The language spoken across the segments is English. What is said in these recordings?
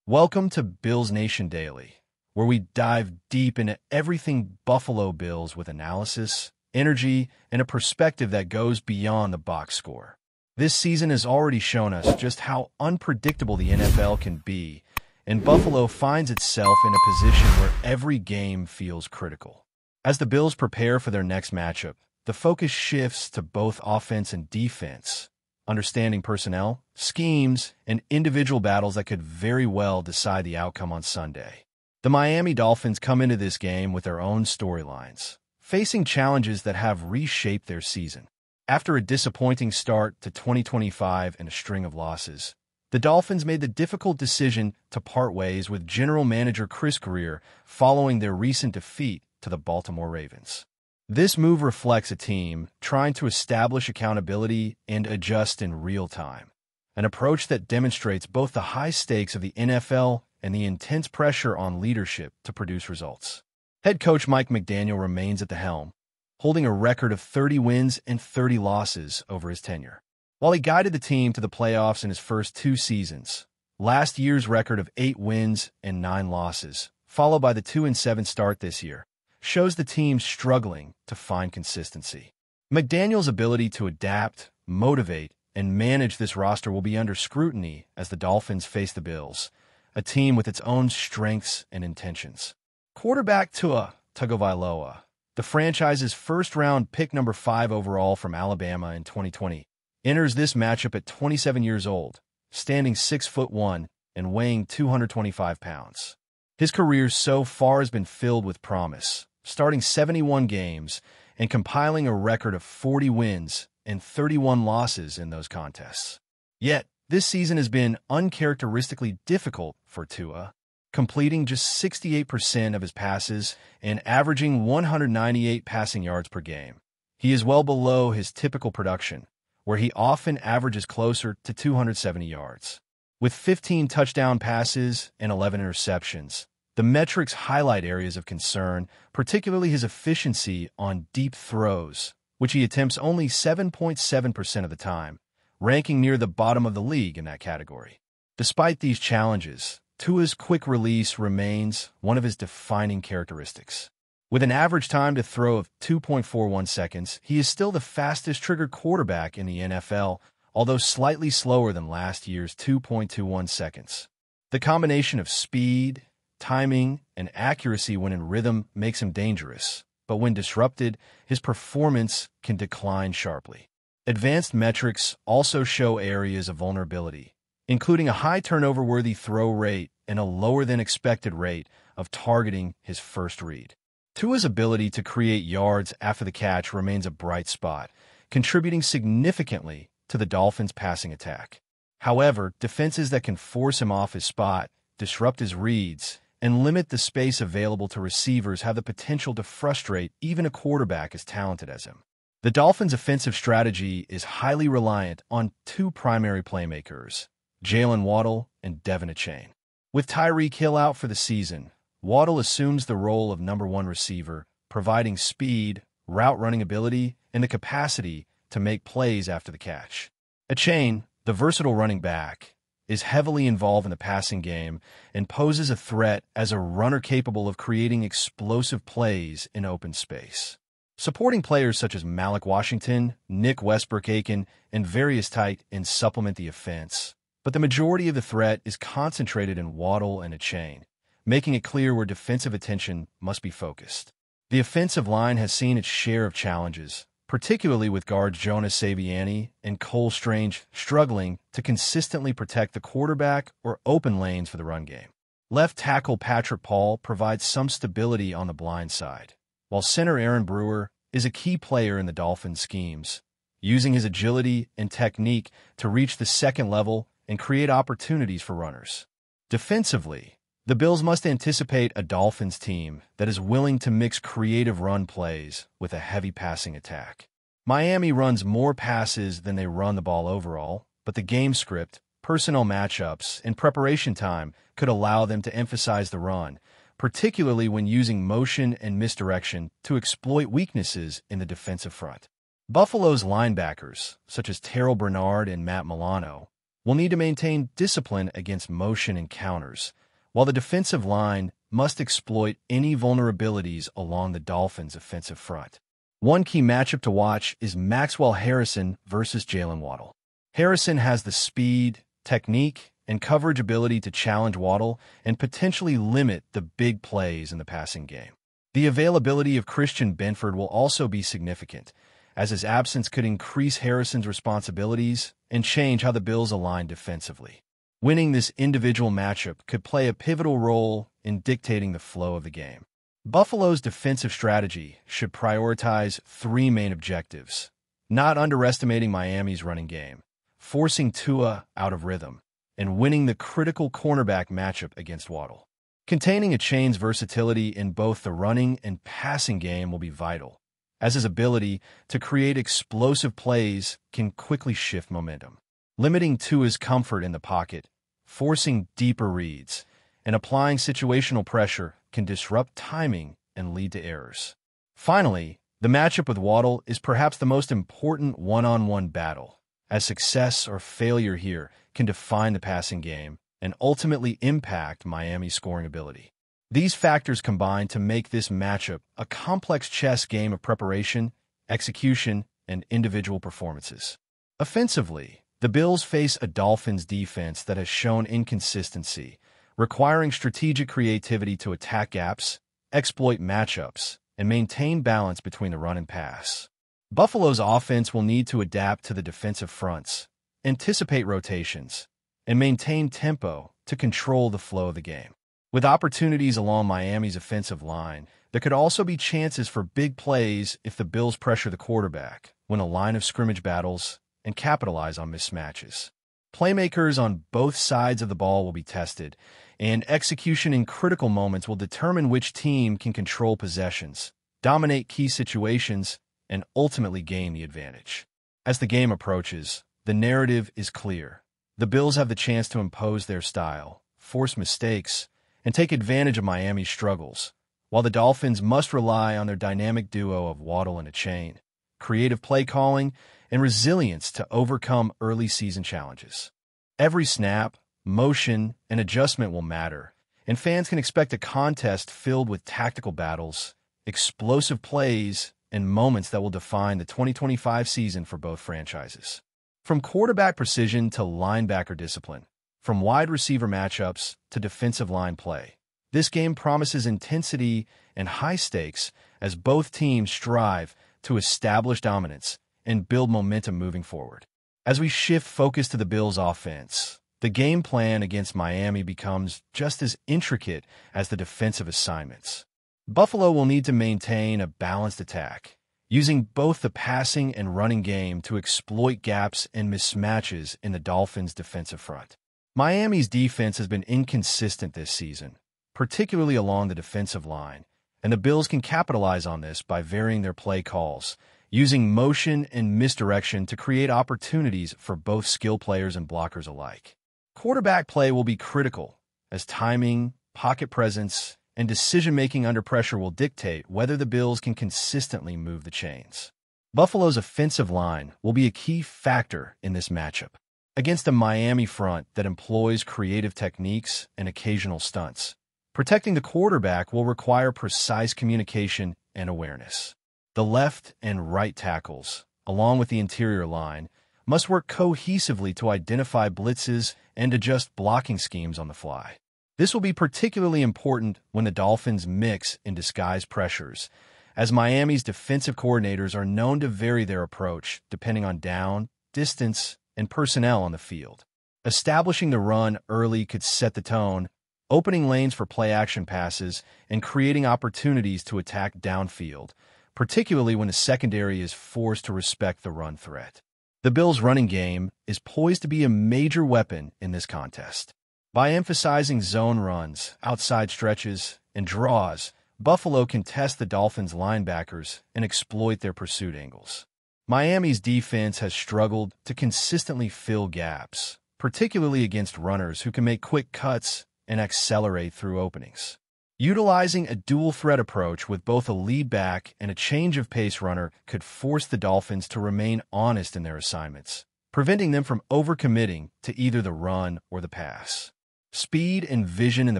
Welcome to Bills Nation Daily, where we dive deep into everything Buffalo Bills with analysis, energy, and a perspective that goes beyond the box score. This season has already shown us just how unpredictable the NFL can be, and Buffalo finds itself in a position where every game feels critical. As the Bills prepare for their next matchup, the focus shifts to both offense and defense, understanding personnel, schemes, and individual battles that could very well decide the outcome on Sunday. The Miami Dolphins come into this game with their own storylines, facing challenges that have reshaped their season. After a disappointing start to 2025 and a string of losses, the Dolphins made the difficult decision to part ways with general manager Chris Greer following their recent defeat to the Baltimore Ravens. This move reflects a team trying to establish accountability and adjust in real time, an approach that demonstrates both the high stakes of the NFL and the intense pressure on leadership to produce results. Head coach Mike McDaniel remains at the helm, holding a record of 30 wins and 30 losses over his tenure. While he guided the team to the playoffs in his first 2 seasons, last year's record of 8 wins and 9 losses, followed by the 2-7 start this year, shows the team struggling to find consistency. McDaniel's ability to adapt, motivate, and manage this roster will be under scrutiny as the Dolphins face the Bills, a team with its own strengths and intentions. Quarterback Tua Tagovailoa, the franchise's first-round pick number 5 overall from Alabama in 2020, enters this matchup at 27 years old, standing 6'1" and weighing 225 pounds. His career so far has been filled with promise, starting 71 games and compiling a record of 40 wins and 31 losses in those contests. Yet, this season has been uncharacteristically difficult for Tua, completing just 68% of his passes and averaging 198 passing yards per game. He is well below his typical production, where he often averages closer to 270 yards. With 15 touchdown passes and 11 interceptions, the metrics highlight areas of concern, particularly his efficiency on deep throws, which he attempts only 7.7% of the time, ranking near the bottom of the league in that category. Despite these challenges, Tua's quick release remains one of his defining characteristics. With an average time to throw of 2.41 seconds, he is still the fastest triggered quarterback in the NFL, although slightly slower than last year's 2.21 seconds. The combination of speed, timing, and accuracy when in rhythm makes him dangerous, but when disrupted, his performance can decline sharply. Advanced metrics also show areas of vulnerability, including a high turnover-worthy throw rate and a lower-than-expected rate of targeting his first read. Tua's ability to create yards after the catch remains a bright spot, contributing significantly to the Dolphins' passing attack. However, defenses that can force him off his spot, disrupt his reads, and limit the space available to receivers have the potential to frustrate even a quarterback as talented as him. The Dolphins' offensive strategy is highly reliant on 2 primary playmakers, Jalen Waddle and Devin Achane. With Tyreek Hill out for the season, Waddle assumes the role of number 1 receiver, providing speed, route-running ability, and the capacity to make plays after the catch. Achane, the versatile running back, is heavily involved in the passing game and poses a threat as a runner capable of creating explosive plays in open space. Supporting players such as Malik Washington, Nick Westbrook-Aiken, and various tight ends supplement the offense, but the majority of the threat is concentrated in Waddle and Achane, making it clear where defensive attention must be focused. The offensive line has seen its share of challenges, particularly with guards Jonas Saviani and Cole Strange struggling to consistently protect the quarterback or open lanes for the run game. Left tackle Patrick Paul provides some stability on the blind side, while center Aaron Brewer is a key player in the Dolphins' schemes, using his agility and technique to reach the second level and create opportunities for runners. Defensively, the Bills must anticipate a Dolphins team that is willing to mix creative run plays with a heavy passing attack. Miami runs more passes than they run the ball overall, but the game script, personnel matchups, and preparation time could allow them to emphasize the run, particularly when using motion and misdirection to exploit weaknesses in the defensive front. Buffalo's linebackers, such as Terrell Bernard and Matt Milano, will need to maintain discipline against motion and counters, while the defensive line must exploit any vulnerabilities along the Dolphins' offensive front. One key matchup to watch is Maxwell Harrison versus Jalen Waddle. Harrison has the speed, technique, and coverage ability to challenge Waddle and potentially limit the big plays in the passing game. The availability of Christian Benford will also be significant, as his absence could increase Harrison's responsibilities and change how the Bills align defensively. Winning this individual matchup could play a pivotal role in dictating the flow of the game. Buffalo's defensive strategy should prioritize three main objectives: not underestimating Miami's running game, forcing Tua out of rhythm, and winning the critical cornerback matchup against Waddle. Containing a chain's versatility in both the running and passing game will be vital, as his ability to create explosive plays can quickly shift momentum. Limiting Tua's comfort in the pocket, forcing deeper reads, and applying situational pressure can disrupt timing and lead to errors. Finally, the matchup with Waddle is perhaps the most important one-on-one battle, as success or failure here can define the passing game and ultimately impact Miami's scoring ability. These factors combine to make this matchup a complex chess game of preparation, execution, and individual performances. Offensively, the Bills face a Dolphins defense that has shown inconsistency, requiring strategic creativity to attack gaps, exploit matchups, and maintain balance between the run and pass. Buffalo's offense will need to adapt to the defensive fronts, anticipate rotations, and maintain tempo to control the flow of the game. With opportunities along Miami's offensive line, there could also be chances for big plays if the Bills pressure the quarterback, win a line of scrimmage battles, and capitalize on mismatches. Playmakers on both sides of the ball will be tested, and execution in critical moments will determine which team can control possessions, dominate key situations, and ultimately gain the advantage. As the game approaches, the narrative is clear. The Bills have the chance to impose their style, force mistakes, and take advantage of Miami's struggles, while the Dolphins must rely on their dynamic duo of Waddle and a chain, creative play calling, and resilience to overcome early season challenges. Every snap, motion, and adjustment will matter, and fans can expect a contest filled with tactical battles, explosive plays, and moments that will define the 2025 season for both franchises. From quarterback precision to linebacker discipline, from wide receiver matchups to defensive line play, this game promises intensity and high stakes as both teams strive to establish dominance and build momentum moving forward. As we shift focus to the Bills' offense, the game plan against Miami becomes just as intricate as the defensive assignments. Buffalo will need to maintain a balanced attack, using both the passing and running game to exploit gaps and mismatches in the Dolphins' defensive front. Miami's defense has been inconsistent this season, particularly along the defensive line, and the Bills can capitalize on this by varying their play calls, using motion and misdirection to create opportunities for both skill players and blockers alike. Quarterback play will be critical, as timing, pocket presence, and decision-making under pressure will dictate whether the Bills can consistently move the chains. Buffalo's offensive line will be a key factor in this matchup. Against a Miami front that employs creative techniques and occasional stunts, protecting the quarterback will require precise communication and awareness. The left and right tackles, along with the interior line, must work cohesively to identify blitzes and adjust blocking schemes on the fly. This will be particularly important when the Dolphins mix in disguise pressures, as Miami's defensive coordinators are known to vary their approach depending on down, distance, and personnel on the field. Establishing the run early could set the tone, opening lanes for play-action passes and creating opportunities to attack downfield, particularly when the secondary is forced to respect the run threat. The Bills' running game is poised to be a major weapon in this contest. By emphasizing zone runs, outside stretches, and draws, Buffalo can test the Dolphins' linebackers and exploit their pursuit angles. Miami's defense has struggled to consistently fill gaps, particularly against runners who can make quick cuts and accelerate through openings. Utilizing a dual-threat approach with both a lead back and a change-of-pace runner could force the Dolphins to remain honest in their assignments, preventing them from overcommitting to either the run or the pass. Speed and vision in the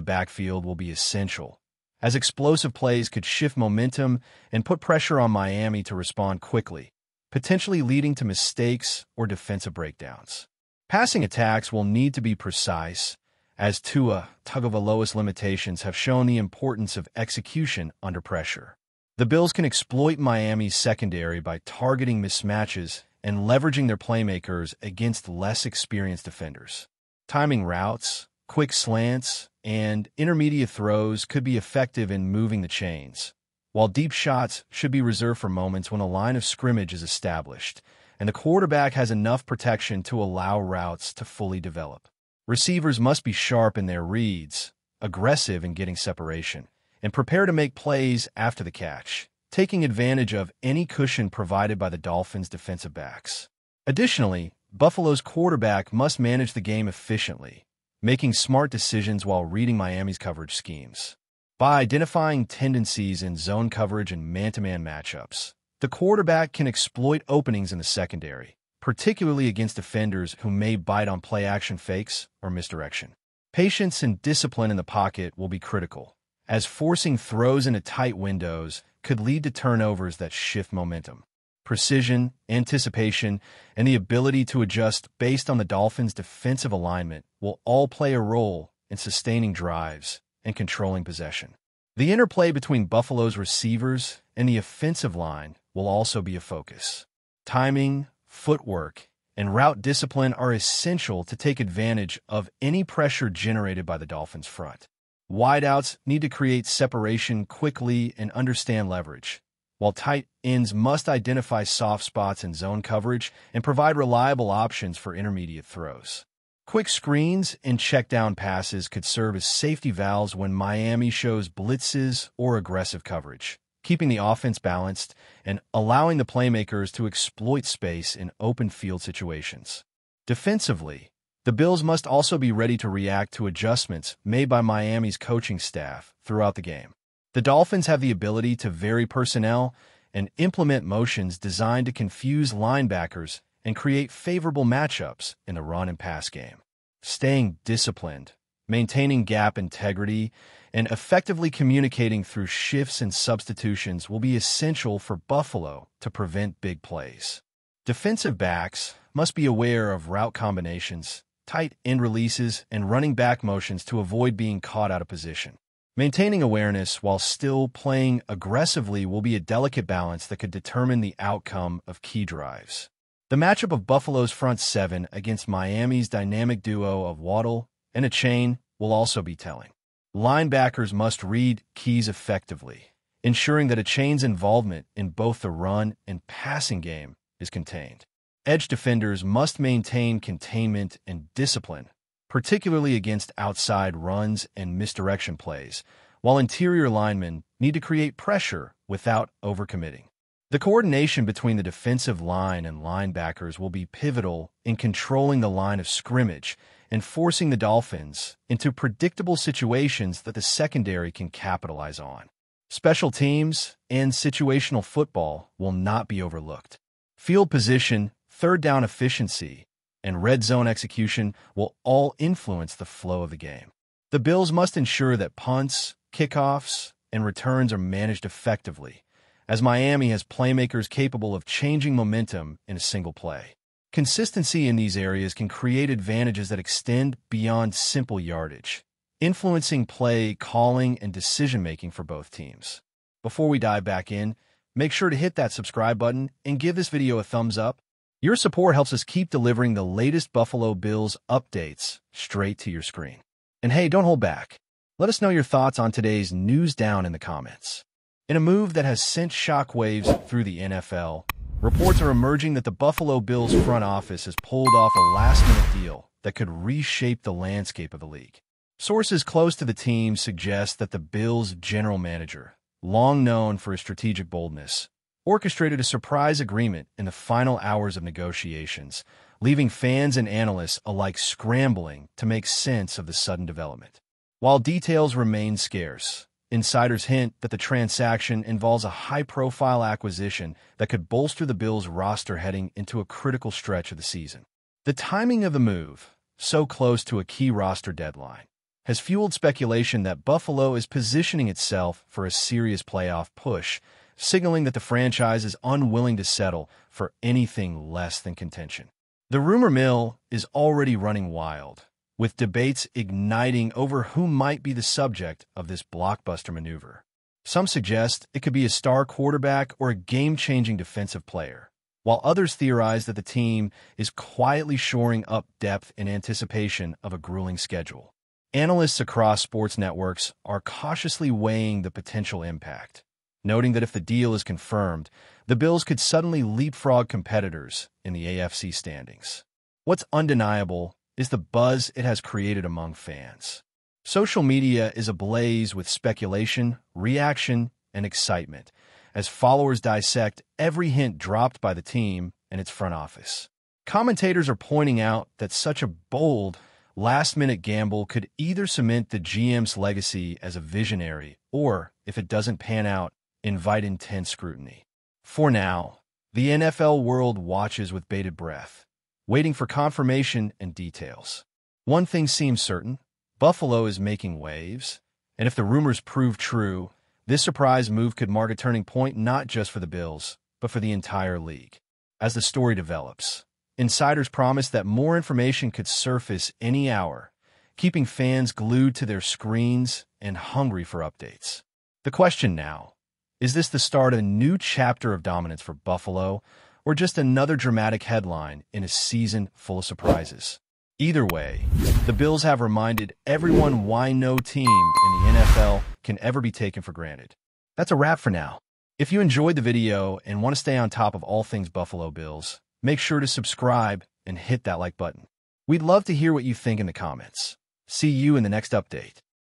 backfield will be essential, as explosive plays could shift momentum and put pressure on Miami to respond quickly, potentially leading to mistakes or defensive breakdowns. Passing attacks will need to be precise, as Tua Tagovailoa's limitations have shown the importance of execution under pressure. The Bills can exploit Miami's secondary by targeting mismatches and leveraging their playmakers against less experienced defenders. Timing routes, quick slants, and intermediate throws could be effective in moving the chains, while deep shots should be reserved for moments when a line of scrimmage is established and the quarterback has enough protection to allow routes to fully develop. Receivers must be sharp in their reads, aggressive in getting separation, and prepare to make plays after the catch, taking advantage of any cushion provided by the Dolphins' defensive backs. Additionally, Buffalo's quarterback must manage the game efficiently, making smart decisions while reading Miami's coverage schemes. By identifying tendencies in zone coverage and man-to-man matchups, the quarterback can exploit openings in the secondary, particularly against defenders who may bite on play-action fakes or misdirection. Patience and discipline in the pocket will be critical, as forcing throws into tight windows could lead to turnovers that shift momentum. Precision, anticipation, and the ability to adjust based on the Dolphins' defensive alignment will all play a role in sustaining drives and controlling possession. The interplay between Buffalo's receivers and the offensive line will also be a focus. Timing, footwork, and route discipline are essential to take advantage of any pressure generated by the Dolphins' front. Wideouts need to create separation quickly and understand leverage, while tight ends must identify soft spots in zone coverage and provide reliable options for intermediate throws. Quick screens and check-down passes could serve as safety valves when Miami shows blitzes or aggressive coverage, keeping the offense balanced and allowing the playmakers to exploit space in open field situations. Defensively, the Bills must also be ready to react to adjustments made by Miami's coaching staff throughout the game. The Dolphins have the ability to vary personnel and implement motions designed to confuse linebackers and create favorable matchups in the run and pass game. Staying disciplined, maintaining gap integrity, and effectively communicating through shifts and substitutions will be essential for Buffalo to prevent big plays. Defensive backs must be aware of route combinations, tight end releases, and running back motions to avoid being caught out of position. Maintaining awareness while still playing aggressively will be a delicate balance that could determine the outcome of key drives. The matchup of Buffalo's front seven against Miami's dynamic duo of Waddle and Achane will also be telling. Linebackers must read keys effectively, ensuring that Achane's involvement in both the run and passing game is contained. Edge defenders must maintain containment and discipline, particularly against outside runs and misdirection plays, while interior linemen need to create pressure without overcommitting. The coordination between the defensive line and linebackers will be pivotal in controlling the line of scrimmage and forcing the Dolphins into predictable situations that the secondary can capitalize on. Special teams and situational football will not be overlooked. Field position, third down efficiency, and red zone execution will all influence the flow of the game. The Bills must ensure that punts, kickoffs, and returns are managed effectively, as Miami has playmakers capable of changing momentum in a single play. Consistency in these areas can create advantages that extend beyond simple yardage, influencing play calling and decision-making for both teams. Before we dive back in, make sure to hit that subscribe button and give this video a thumbs up. Your support helps us keep delivering the latest Buffalo Bills updates straight to your screen. And hey, don't hold back. Let us know your thoughts on today's news down in the comments. In a move that has sent shockwaves through the NFL, reports are emerging that the Buffalo Bills front office has pulled off a last-minute deal that could reshape the landscape of the league. Sources close to the team suggest that the Bills' general manager, long known for his strategic boldness, orchestrated a surprise agreement in the final hours of negotiations, leaving fans and analysts alike scrambling to make sense of the sudden development. While details remain scarce, insiders hint that the transaction involves a high-profile acquisition that could bolster the Bills' roster heading into a critical stretch of the season. The timing of the move, so close to a key roster deadline, has fueled speculation that Buffalo is positioning itself for a serious playoff push, signaling that the franchise is unwilling to settle for anything less than contention. The rumor mill is already running wild, with debates igniting over who might be the subject of this blockbuster maneuver. Some suggest it could be a star quarterback or a game-changing defensive player, while others theorize that the team is quietly shoring up depth in anticipation of a grueling schedule. Analysts across sports networks are cautiously weighing the potential impact, noting that if the deal is confirmed, the Bills could suddenly leapfrog competitors in the AFC standings. What's undeniable is the buzz it has created among fans. Social media is ablaze with speculation, reaction, and excitement as followers dissect every hint dropped by the team and its front office. Commentators are pointing out that such a bold, last-minute gamble could either cement the GM's legacy as a visionary or, if it doesn't pan out, invite intense scrutiny. For now, the NFL world watches with bated breath, waiting for confirmation and details. One thing seems certain: Buffalo is making waves, and if the rumors prove true, this surprise move could mark a turning point not just for the Bills, but for the entire league. As the story develops, insiders promise that more information could surface any hour, keeping fans glued to their screens and hungry for updates. The question now: is this the start of a new chapter of dominance for Buffalo, or just another dramatic headline in a season full of surprises? Either way, the Bills have reminded everyone why no team in the NFL can ever be taken for granted. That's a wrap for now. If you enjoyed the video and want to stay on top of all things Buffalo Bills, make sure to subscribe and hit that like button. We'd love to hear what you think in the comments. See you in the next update.